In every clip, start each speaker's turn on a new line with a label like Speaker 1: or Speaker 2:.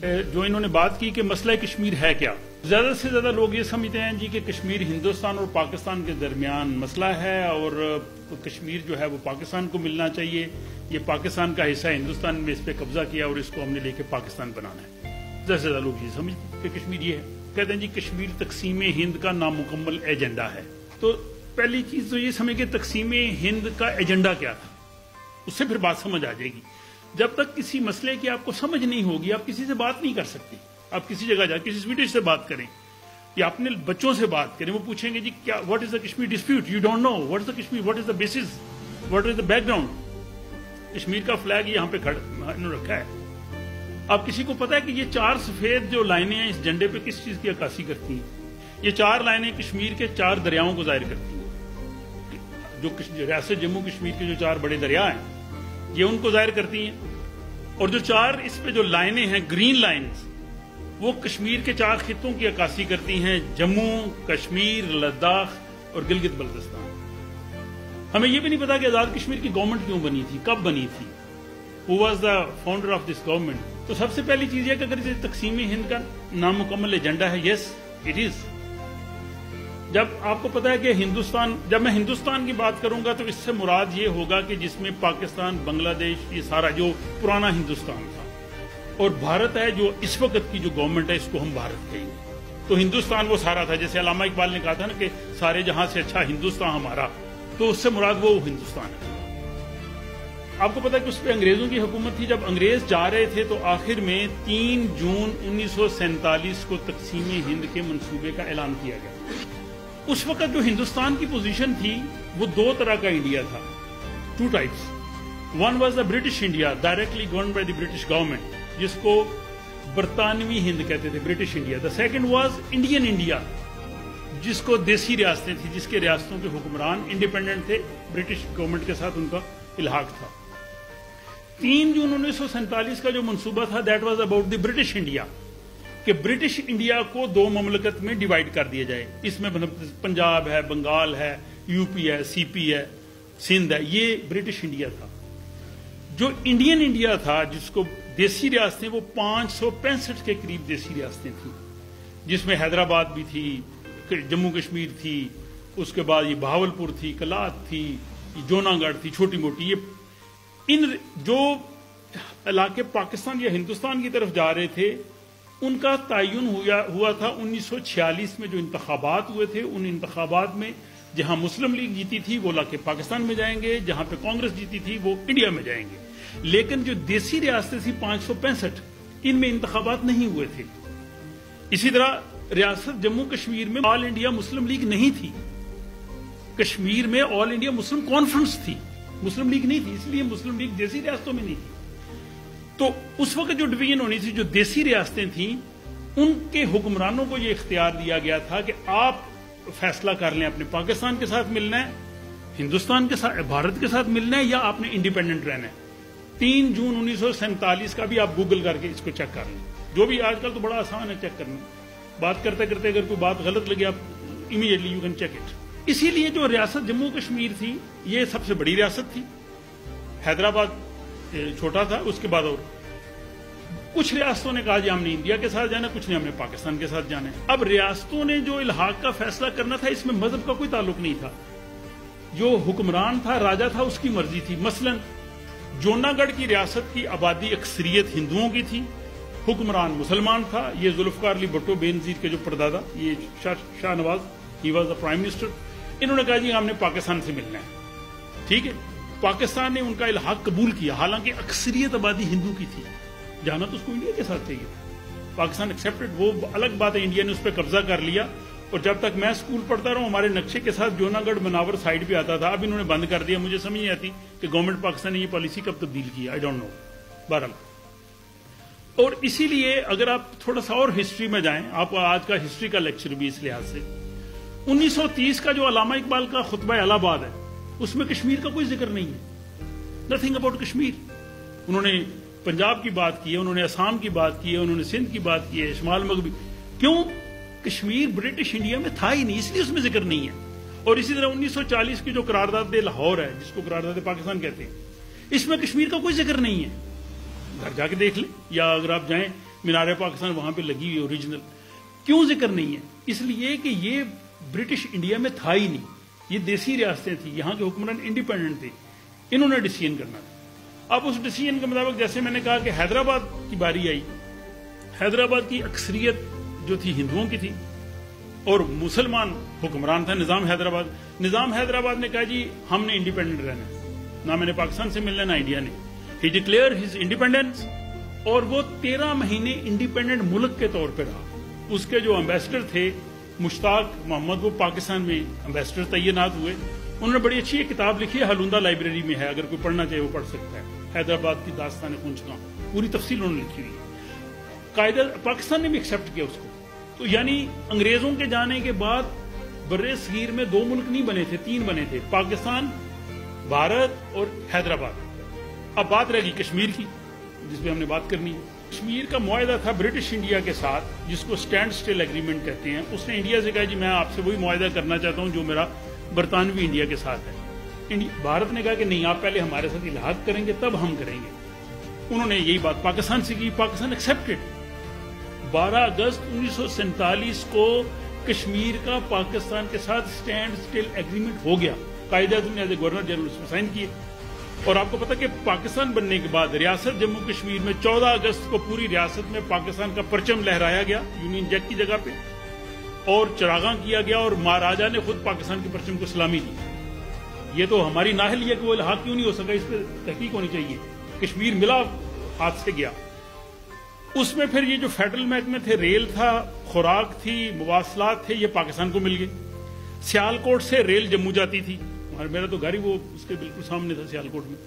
Speaker 1: جو انہوں نے بات کی کہ مسئلہ کشمیر ہے کیا، زیادہ سے زیادہ لوگ یہ سمجھتے ہیں جی کہ کشمیر ہندوستان اور پاکستان کے درمیان مسئلہ ہے اور کشمیر جو ہے وہ پاکستان کو ملنا چاہیے، یہ پاکستان کا حصہ ہے، ہندوستان میں اس پہ قبضہ کیا اور اس کو ہم نے لے کے پاکستان بنانا ہے۔ زیادہ سے زیادہ لوگ یہ سمجھتے ہیں کہ کشمیر یہ ہے، کہتے ہیں جی کشمیر تقسیم ہند کا نامکمل ایجنڈا ہے۔ تو پہلی چیز تو یہ سمجھ کہ تقسیم ہند کا ایجنڈا کیا تھا، اس سے پھر بات سمجھ آ جائے گی۔ جب تک کسی مسئلے کی آپ کو سمجھ نہیں ہوگی آپ کسی سے بات نہیں کر سکتے۔ آپ کسی جگہ جائیں، کسی سویڈش سے بات کریں یا اپنے بچوں سے بات کریں، وہ پوچھیں گے جی کیا what is the Kashmir dispute, you don't know what is the Kashmir, what is the basis, what is the background. Kashmir کا فلیگ یہاں پہ انہوں نے رکھا ہے، اب کسی کو پتا ہے کہ یہ 4 سفید جو لائنیں ہیں اس جھنڈے پہ کس چیز کی عکاسی کرتی ہیں؟ یہ 4 لائنیں کشمیر کے 4 دریاؤں کو ظاہر کرتی ہیں۔ جو ریاست جموں کشمیر کے جو 4 بڑے دریا ہیں یہ ان کو ظاہر کرتی ہیں، اور جو 4 اس پہ جو لائنیں ہیں گرین لائنز وہ کشمیر کے 4 خطوں کی عکاسی کرتی ہیں، جموں، کشمیر، لداخ اور گلگت بلتستان۔ ہمیں یہ بھی نہیں پتا کہ آزاد کشمیر کی گورنمنٹ کیوں بنی تھی، کب بنی تھی، who was the founder of this government. تو سب سے پہلی چیز یہ کہ اگر یہ تقسیم ہند کا نامکمل ایجنڈا ہے، یس اٹ از۔ جب آپ کو پتا ہے کہ جب میں ہندوستان کی بات کروں گا تو اس سے مراد یہ ہوگا کہ جس میں پاکستان، بنگلہ دیش، یہ سارا جو پرانا ہندوستان تھا، اور بھارت ہے جو اس وقت کی جو گورنمنٹ ہے اس کو ہم بھارت کہیں گے۔ تو ہندوستان وہ سارا تھا، جیسے علامہ اقبال نے کہا تھا نا کہ سارے جہاں سے اچھا ہندوستان ہمارا، تو اس سے مراد وہ ہندوستان ہے۔ آپ کو پتا ہے کہ اس پہ انگریزوں کی حکومت تھی، جب انگریز جا رہے تھے تو آخر میں 3 جون 1947 کو تقسیم ہند کے منصوبے کا اعلان کیا گیا۔ اس وقت جو ہندوستان کی پوزیشن تھی وہ 2 طرح کا انڈیا تھا، 2 types. One was the British India directly governed by the British government, جس کو برطانوی ہند کہتے تھے، British India. The second was Indian India, جس کو دیسی ریاستیں تھیں، جس کے ریاستوں کے حکمران انڈیپینڈنٹ تھے، برٹش گورنمنٹ کے ساتھ ان کا الحاق تھا۔ 3 جون 1947 کا جو منصوبہ تھا that was about the British India, کہ برٹش انڈیا کو 2 مملکت میں ڈیوائیڈ کر دیا جائے۔ اس میں پنجاب ہے، بنگال ہے، یو پی ہے، سی پی ہے، سندھ ہے، یہ برٹش انڈیا تھا۔ جو انڈین انڈیا تھا جس کو دیسی ریاستیں، وہ 565 کے قریب دیسی ریاستیں تھیں، جس میں حیدرآباد بھی تھی، جموں کشمیر تھی، اس کے بعد یہ بہاولپور تھی، کلات تھی، جونا گڑھ تھی، چھوٹی موٹی۔ یہ ان جو علاقے پاکستان یا ہندوستان کی طرف جا رہے تھے ان کا تعین ہوا تھا 1946 میں جو انتخابات ہوئے تھے۔ ان انتخابات میں جہاں مسلم لیگ جیتی تھی وہ علاقے پاکستان میں جائیں گے، جہاں پہ کانگریس جیتی تھی وہ انڈیا میں جائیں گے۔ لیکن جو دیسی ریاستیں تھیں 565، ان میں انتخابات نہیں ہوئے تھے۔ اسی طرح ریاست جموں کشمیر میں آل انڈیا مسلم لیگ نہیں تھی، کشمیر میں آل انڈیا مسلم کانفرنس تھی، مسلم لیگ نہیں تھی، اس لیے مسلم لیگ دیسی ریاستوں میں نہیں تھی۔ تو اس وقت جو ڈویژن ہونی تھی، جو دیسی ریاستیں تھیں، ان کے حکمرانوں کو یہ اختیار دیا گیا تھا کہ آپ فیصلہ کر لیں اپنے پاکستان کے ساتھ ملنا ہے، ہندوستان کے ساتھ، بھارت کے ساتھ ملنا ہے، یا آپ نے انڈیپینڈنٹ رہنا ہے۔ 3 جون 1947 کا بھی آپ گوگل کر کے اس کو چیک کر لیں، جو بھی آج کل تو بڑا آسان ہے چیک کرنا، بات کرتے کرتے اگر کوئی بات غلط لگے آپ immediately you can check it. اسی لیے جو ریاست جموں کشمیر تھی یہ سب سے بڑی ریاست تھی، حیدرآباد چھوٹا تھا، اس کے بعد اور کچھ ریاستوں نے کہا جی ہم نے انڈیا کے ساتھ جانا ہے، کچھ نے ہم نے پاکستان کے ساتھ جانا ہے۔ اب ریاستوں نے جو الحاق کا فیصلہ کرنا تھا اس میں مذہب کا کوئی تعلق نہیں تھا، جو حکمران تھا، راجا تھا، اس کی مرضی تھی۔ مثلا جونا گڑھ کی ریاست کی آبادی اکثریت ہندوؤں کی تھی، حکمران مسلمان تھا، یہ ذوالفقار علی بھٹو بے نظیر کے جو پردادا، یہ Shah Nawaz, he was the prime minister, انہوں نے کہا جی ہم نے پاکستان سے ملنا ہے، ٹھیک ہے۔ پاکستان نے ان کا الحاق قبول کیا، حالانکہ اکثریت آبادی ہندو کی تھی، جانا تو اس کو انڈیا کے ساتھ چاہیے تھا۔ پاکستان ایکسیپٹڈ، وہ الگ بات ہے، انڈیا نے اس پہ قبضہ کر لیا، اور جب تک میں اسکول پڑھتا رہا ہوں ہمارے نقشے کے ساتھ جونا گڑھ مناور سائڈ پہ آتا تھا، اب انہوں نے بند کر دیا، مجھے سمجھ نہیں آتی کہ گورنمنٹ پاکستان نے یہ پالیسی کب تبدیل کی، آئی ڈونٹ نو، بہرحال۔ اور اسی لیے اگر آپ تھوڑا سا اور ہسٹری میں جائیں، آپ آج کا ہسٹری کا لیکچر بھی اس لحاظ سے، 1930 کا جو علامہ اقبال کا خطبہ الہ آباد ہے اس میں کشمیر کا کوئی ذکر نہیں ہے، نتھنگ اباؤٹ کشمیر۔ انہوں نے پنجاب کی بات کی ہے، انہوں نے آسام کی بات کی ہے، انہوں نے سندھ کی بات کی ہے، شمال مغربی، کیوں؟ کشمیر برٹش انڈیا میں تھا ہی نہیں، اس لیے اس میں ذکر نہیں ہے۔ اور اسی طرح 1940 کی جو قرارداد لاہور ہے، جس کو قرارداد پاکستان کہتے ہیں، اس میں کشمیر کا کوئی ذکر نہیں ہے، گھر جا کے دیکھ لیں، یا اگر آپ جائیں मीनार पाकिस्तान वहां पे लगी हुई ओरिजिनल। क्यों जिक्र नहीं है? इसलिए कि ये ब्रिटिश इंडिया में था ही नहीं, ये देसी रियासतें थी, यहाँ के हुक्मरान इंडिपेंडेंट थे, इन्होंने डिसीजन करना था। अब उस डिसीजन के मुताबिक जैसे मैंने कहा कि हैदराबाद की बारी आई, हैदराबाद की अक्सरियत जो थी हिंदुओं की थी और मुसलमान हुक्मरान था निजाम हैदराबाद। निजाम हैदराबाद ने कहा जी हमने इंडिपेंडेंट रहना है, ना मैंने पाकिस्तान से मिलना ना इंडिया ने। ही डिक्लेयर हिज इंडिपेंडेंस और वो 13 महीने इंडिपेंडेंट मुल्क के तौर पर रहा। उसके जो एम्बेसडर थे मुश्ताक मोहम्मद, वो पाकिस्तान में एम्बेसडर तैनात हुए। उन्होंने बड़ी अच्छी एक किताब लिखी है, हलूंदा लाइब्रेरी में है, अगर कोई पढ़ना चाहे वो पढ़ सकता है, हैदराबाद की दास्तान खूंचना, पूरी तफसील उन्होंने लिखी हुई है। कायदा पाकिस्तान ने भी एक्सेप्ट किया उसको। तो यानी अंग्रेजों के जाने के बाद बर्रे सगीर में 2 मुल्क नहीं बने थे, 3 बने थे, पाकिस्तान, भारत और हैदराबाद। अब बात रहेगी कश्मीर की, जिसपे हमने बात करनी है। कश्मीर का मुआहदा था ब्रिटिश इंडिया के साथ, जिसको स्टैंड स्टिल एग्रीमेंट कहते हैं। उसने इंडिया से कहा जी मैं आपसे वही मुआहदा करना चाहता हूं जो मेरा बरतानवी इंडिया के साथ है। भारत ने कहा कि नहीं, आप पहले हमारे साथ इलाहाक करेंगे तब हम करेंगे। उन्होंने यही बात पाकिस्तान से की, पाकिस्तान एक्सेप्टेड। 12 अगस्त 1947 को कश्मीर का पाकिस्तान के साथ स्टैंड स्टिल एग्रीमेंट हो गया। कायदे-ए-आज़म ने गवर्नर जनरल उसमें साइन किए। और आपको पता कि पाकिस्तान बनने के बाद रियासत जम्मू कश्मीर में 14 अगस्त को पूरी रियासत में पाकिस्तान का परचम लहराया गया यूनियन जैक की जगह पे, और चरागां किया गया, और महाराजा ने खुद पाकिस्तान के परचम को सलामी दी। ये तो हमारी नाहली है कि वो इलाहा क्यों नहीं हो सका, इस पर तहकीक होनी चाहिए। कश्मीर मिला, हाथ से गया। उसमें फिर ये जो फेडरल महकमे थे, रेल था, खुराक थी, मवासलात थे, ये पाकिस्तान को मिल गए। सियालकोट से रेल जम्मू जाती थी, और मेरा तो घर ही वो उसके बिल्कुल सामने था सियालकोट में।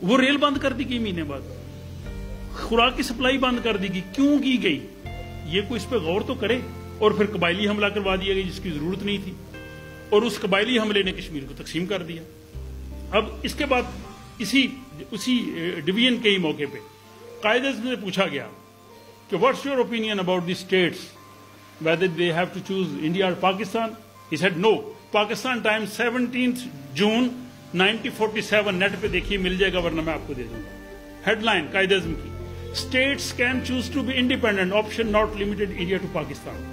Speaker 1: वो रेल बंद कर दी गई महीने बाद। खुराक की सप्लाई बंद कर दी गई। क्यों की गई? ये कोई इस पर गौर तो करे। और फिर कबायली हमला करवा दिया गया जिसकी जरूरत नहीं थी, और उस कबायली हमले ने कश्मीर को तकसीम कर दिया। अब इसके बाद उसी डिवीजन के ही मौके पे कायदे-ए-आज़म से पूछा गया कि what's your opinion about the states, whether they have to choose India और Pakistan. He said no. Pakistan Times 17 जून 1947, नेट पे देखिए मिल जाएगा, वरना मैं आपको दे दूंगा। हेडलाइन कायदे-ए-आज़म की, states can choose to be independent, option not limited India to Pakistan.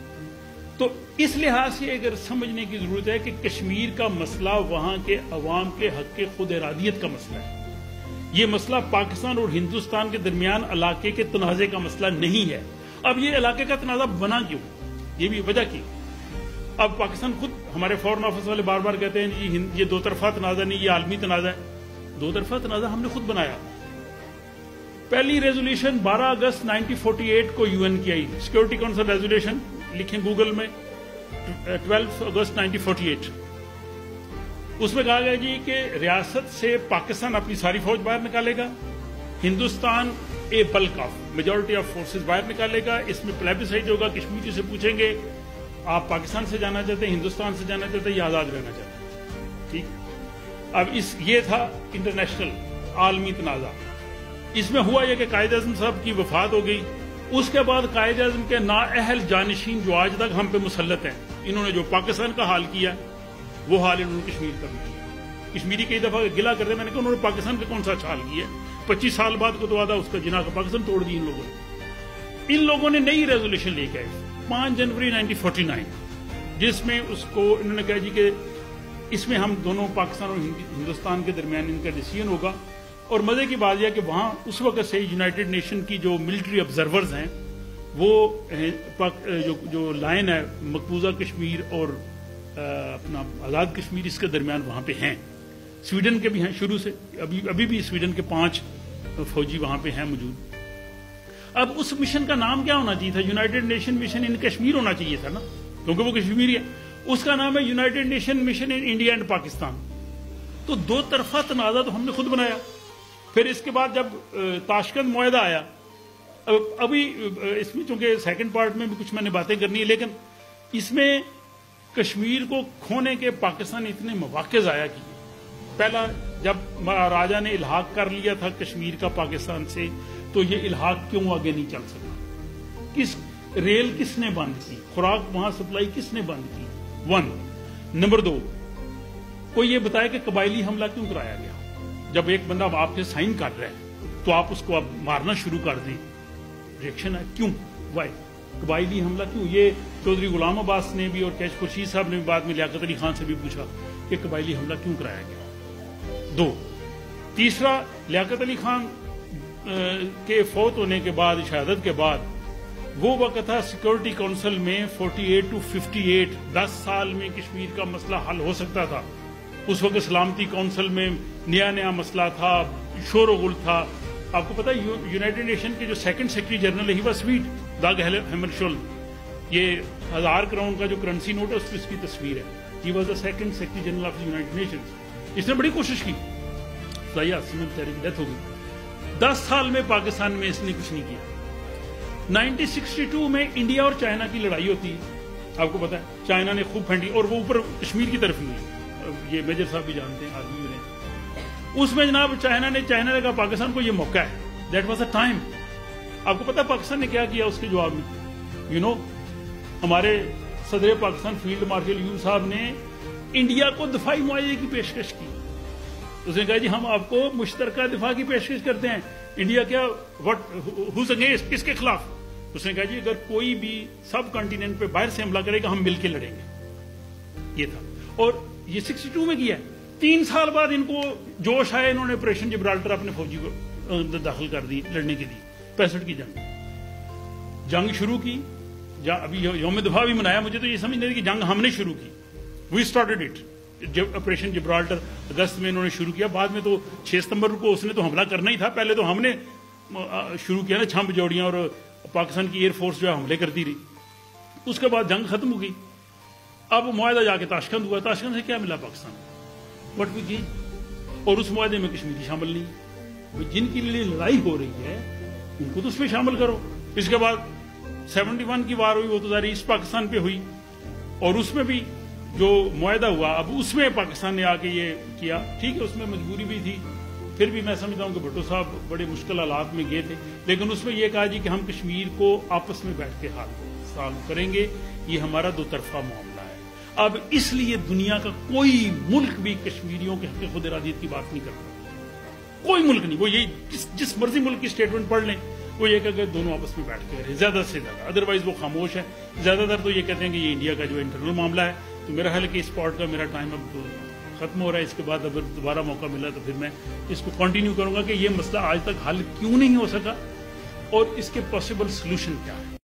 Speaker 1: तो इस लिहाज से अगर समझने की जरूरत है कि कश्मीर का मसला वहां के अवाम के हक के खुद इरादियत का मसला है। ये मसला पाकिस्तान और हिंदुस्तान के दरमियान इलाके के तनाजे का मसला नहीं है। अब ये इलाके का तनाजा बना क्यों, ये भी वजह की। अब पाकिस्तान खुद, हमारे फॉरेन ऑफिस वाले बार बार कहते हैं जी ये 2 तरफा तनाजा नहीं, ये आलमी तनाजा है। 2 तरफा तनाजा हमने खुद बनाया। पहली रेजोल्यूशन 12 अगस्त 1948 को यूएन की आई, सिक्योरिटी काउंसिल रेजोल्यूशन, लिखें गूगल में, 12 अगस्त 1948। उसमें कहा गया जी कि रियासत से पाकिस्तान अपनी सारी फौज बाहर निकालेगा, Hindustan a bulk of majority of forces बाहर निकालेगा। इसमें प्लेबिसाइट होगा, कश्मीरी से पूछेंगे आप पाकिस्तान से जाना चाहते हैं, हिंदुस्तान से जाना चाहते हैं या आजाद रहना चाहते हैं। ठीक। अब ये था इंटरनेशनल आलमी तनाजा। इसमें हुआ यह कि कायदे-ए-आज़म साहब की वफात हो गई। उसके बाद कायदे-ए-आज़म के नाअहल जानशीन जो आज तक हम पे मुसल्लत हैं, इन्होंने जो पाकिस्तान का हाल किया वो हाल इन्होंने कश्मीर का किया। कश्मीरी कई दफा गिला करते, मैंने कहा उन्होंने पाकिस्तान का कौन सा अच्छा हाल किया? 25 साल बाद को तो आधा उसका जिना का पाकिस्तान तोड़ दी इन लोगों ने। इन लोगों ने नई रेजोल्यूशन लेके आए 5 जनवरी 1949, जिसमें उसको इन्होंने कहा जी कि इसमें हम दोनों पाकिस्तान और हिंदुस्तान के दरमियान इनका डिसीजन होगा। और मजे की बात यह कि वहां उस वक्त से यूनाइटेड नेशन की जो मिलिट्री ऑब्जर्वर्स हैं वो जो लाइन है मकबूजा कश्मीर और अपना आजाद कश्मीर, इसके दरमियान वहां पे हैं। स्वीडन के भी हैं शुरू से, अभी भी स्वीडन के 5 फौजी वहां पे हैं मौजूद। अब उस मिशन का नाम क्या होना चाहिए था? United nation mission in Kashmir होना चाहिए था ना, क्योंकि वो कश्मीरी है। उसका नाम है United nation mission in India and Pakistan. तो 2 तरफा तनाजा तो हमने खुद बनाया। फिर इसके बाद जब ताशकंद मुआहदा आया, अभी इसमें चूंकि सेकंड पार्ट में भी कुछ मैंने बातें करनी है, लेकिन इसमें कश्मीर को खोने के पाकिस्तान ने इतने मौके जाया किए। पहला, जब महाराजा ने इल्हाक कर लिया था कश्मीर का पाकिस्तान से, तो ये इल्हाक क्यों आगे नहीं चल सका? रेल किसने बंद की? खुराक वहां सप्लाई किसने बंद की? 1 नंबर 2, कोई ये बताया कि कबायली हमला क्यों कराया गया? जब एक बंदा आपसे साइन कर रहा है तो आप उसको अब मारना शुरू कर दें, रिएक्शन है, क्यों, वाई, कबायली हमला क्यों? ये चौधरी गुलाम अब्बास ने भी और कैच खुर्शीद साहब ने भी बाद में लियाकत अली खान से भी पूछा कि कबायली हमला क्यों कराया गया। 2, तीसरा, लियाकत अली खान के फौत होने के बाद, शहादत के बाद, वो वक्त था सिक्योरिटी काउंसिल में 48 to 58, 10 साल में कश्मीर का मसला हल हो सकता था। उस वक्त सलामती काउंसिल में नया मसला था, शोरगुल था। आपको पता है यूनाइटेड नेशन के जो सेकंड सेक्रेटरी जनरल है, ही वाज स्वीट, दाग हैमरशोल्ड। ये 1000 करोड़ का जो करेंसी नोट है उस पर इसकी तस्वीर है। He was the second secretary general of the United Nations. इसने बड़ी कोशिश की, सलाहिया हसन बेचारे की डेथ हो गई। 10 साल में पाकिस्तान में इसने कुछ नहीं किया। 1962 में इंडिया और चाइना की लड़ाई होती है, आपको पता है, चाइना ने खूब फेंटी और वो ऊपर कश्मीर की तरफ ही हुई, ये मेजर साहब भी जानते हैं, आदमी रहे। उसमें जनाब चाइना ने कहा पाकिस्तान को ये मौका है, दैट वाज अ टाइम। आपको पता है पाकिस्तान ने क्या किया उसके जवाब में? यू नो, हमारे सदर पाकिस्तान फील्ड मार्शल यून साहब ने इंडिया को दफाई मुआवजे की पेशकश की। उसने कहा जी हम आपको मुश्तरका दिफा की पेशकश करते हैं। इंडिया क्या, व्हाट, हुज अगेंस्ट, किसके खिलाफ? उसने कहा जी अगर कोई भी सब कॉन्टिनेंट पे बाहर से हमला करेगा हम मिलकर लड़ेंगे। ये था, और ये 62 में किया है। 3 साल बाद इनको जोश आया, इन्होंने ऑपरेशन जिब्राल्टर अपने फौजी को दाखिल कर दी लड़ने के लिए। 65 की जंग शुरू की, अभी यौम दफा भी मनाया। मुझे तो ये समझ नहीं थी कि जंग हमने शुरू की, वी स्टार्टेड इट। जब ऑपरेशन जिब्राल्टर अगस्त में इन्होंने शुरू किया, बाद में तो 6 सितंबर को उसने तो हमला करना ही था। पहले तो हमने शुरू किया ना, छंप जोड़ियां, और पाकिस्तान की एयरफोर्स जो है हमले करती रही। उसके बाद जंग खत्म हो गई। अब मुआहदा जाके ताशकंद हुआ। ताशकंद से क्या मिला पाकिस्तान? What we gain. और उस मुआहदे में कश्मीरी शामिल नहीं। जिनके लिए लड़ाई हो रही है उनको तो उसमें शामिल करो। इसके बाद 71 की वार हुई, वो तो जारी ईस्ट पाकिस्तान पे हुई, और उसमें भी जो मुआहदा हुआ, अब उसमें पाकिस्तान ने आके ये किया। ठीक है, उसमें मजबूरी भी थी, फिर भी मैं समझता हूं कि भुट्टो साहब बड़े मुश्किल हालात में गए थे, लेकिन उसमें यह कहा जी कि हम कश्मीर को आपस में बैठ के हाल सॉल्व करेंगे। ये हमारा दो तरफा मामला है। अब इसलिए दुनिया का कोई मुल्क भी कश्मीरियों के हक खुद इरादियत की बात नहीं करता, कोई मुल्क नहीं। वो ये जिस मर्जी मुल्क की स्टेटमेंट पढ़ लें, वो ये कहते हैं दोनों आपस में बैठ के करें, ज्यादा से ज्यादा, अदरवाइज वो खामोश है। ज्यादातर तो ये कहते हैं कि ये इंडिया का जो इंटरनल मामला है। तो मेरा ख्याल है कि इस पॉट का मेरा टाइम अब खत्म हो रहा है। इसके बाद अगर दोबारा मौका मिला तो फिर मैं इसको कंटिन्यू करूंगा कि ये मसला आज तक हल क्यों नहीं हो सका और इसके पॉसिबल सोल्यूशन क्या है।